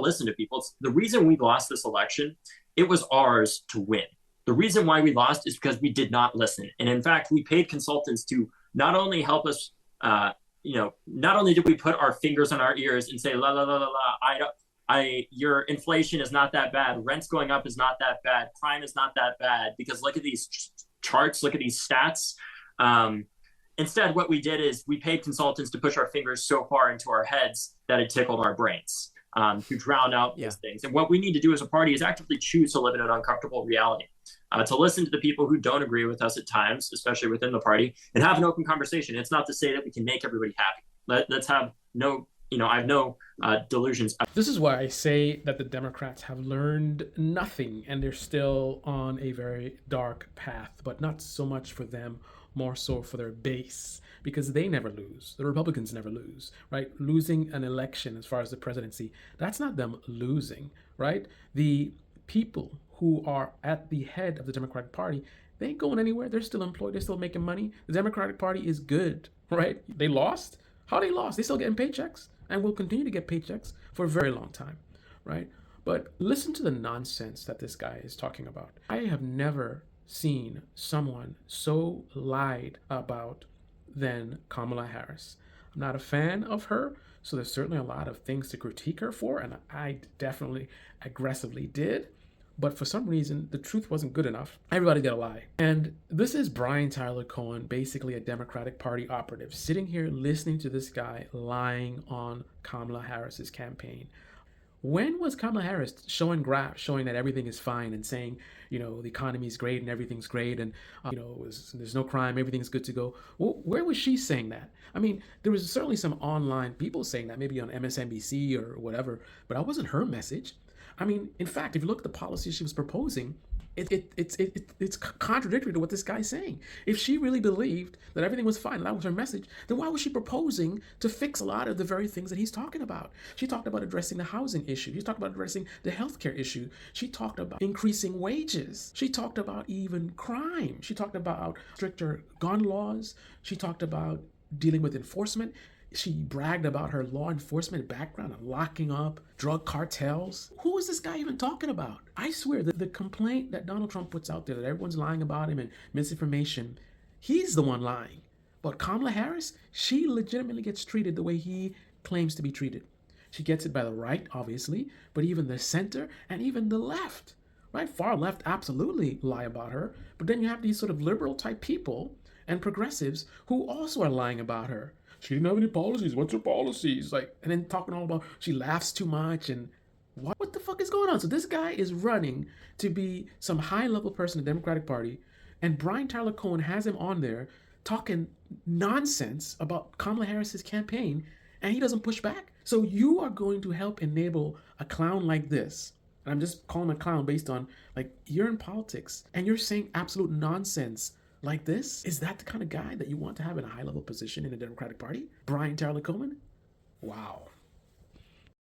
listen to people. It's the reason we lost this election. It was ours to win. The reason why we lost is because we did not listen. And in fact, we paid consultants to not only help us, not only did we put our fingers on our ears and say, la, la, la, la, la, your inflation is not that bad. Rent's going up is not that bad. Crime is not that bad, because look at these charts, look at these stats. Instead, what we did is we paid consultants to push our fingers so far into our heads that it tickled our brains, to drown out these things. And what we need to do as a party is actively choose to live in an uncomfortable reality, to listen to the people who don't agree with us at times, especially within the party, and have an open conversation. It's not to say that we can make everybody happy. Let's have no, I have no delusions. This is why I say that the Democrats have learned nothing and they're still on a very dark path, but not so much for them, more so for their base, because they never lose. The Republicans never lose, right? Losing an election as far as the presidency, that's not them losing, right? The people who are at the head of the Democratic Party, they ain't going anywhere. They're still employed. They're still making money. The Democratic Party is good, right? They lost. How they lost? They still getting paychecks and will continue to get paychecks for a very long time, right? But listen to the nonsense that this guy is talking about. I have never seen someone so lied about than Kamala Harris. I'm not a fan of her, so there's certainly a lot of things to critique her for, and I definitely aggressively did. But for some reason, the truth wasn't good enough. Everybody got a lie. And this is Brian Tyler Cohen, basically a Democratic Party operative, sitting here listening to this guy lying on Kamala Harris's campaign. When was Kamala Harris showing graphs showing that everything is fine and saying, the economy is great and everything's great and, there's no crime, everything's good to go? Well, where was she saying that? I mean, there was certainly some online people saying that, maybe on MSNBC or whatever, but that wasn't her message. I mean, in fact, if you look at the policies she was proposing, it's contradictory to what this guy's saying. If she really believed that everything was fine, that was her message, then why was she proposing to fix a lot of the very things that he's talking about? She talked about addressing the housing issue. She talked about addressing the healthcare issue. She talked about increasing wages. She talked about even crime. She talked about stricter gun laws. She talked about dealing with enforcement. She bragged about her law enforcement background and locking up drug cartels. Who is this guy even talking about? I swear that the complaint that Donald Trump puts out there, that everyone's lying about him and misinformation, he's the one lying. But Kamala Harris, she legitimately gets treated the way he claims to be treated. She gets it by the right, obviously, but even the center and even the left, right? Far left absolutely lie about her. But then you have these sort of liberal type people and progressives who also are lying about her. She didn't have any policies. What's her policies? And then talking all about she laughs too much and what the fuck is going on? So this guy is running to be some high-level person in the Democratic Party, and Brian Tyler Cohen has him on there talking nonsense about Kamala Harris's campaign, and he doesn't push back. So you are going to help enable a clown like this. And I'm just calling him a clown based on, you're in politics, and you're saying absolute nonsense like this? Is that the kind of guy that you want to have in a high-level position in the Democratic Party? Brian Tyler Cohen? Wow.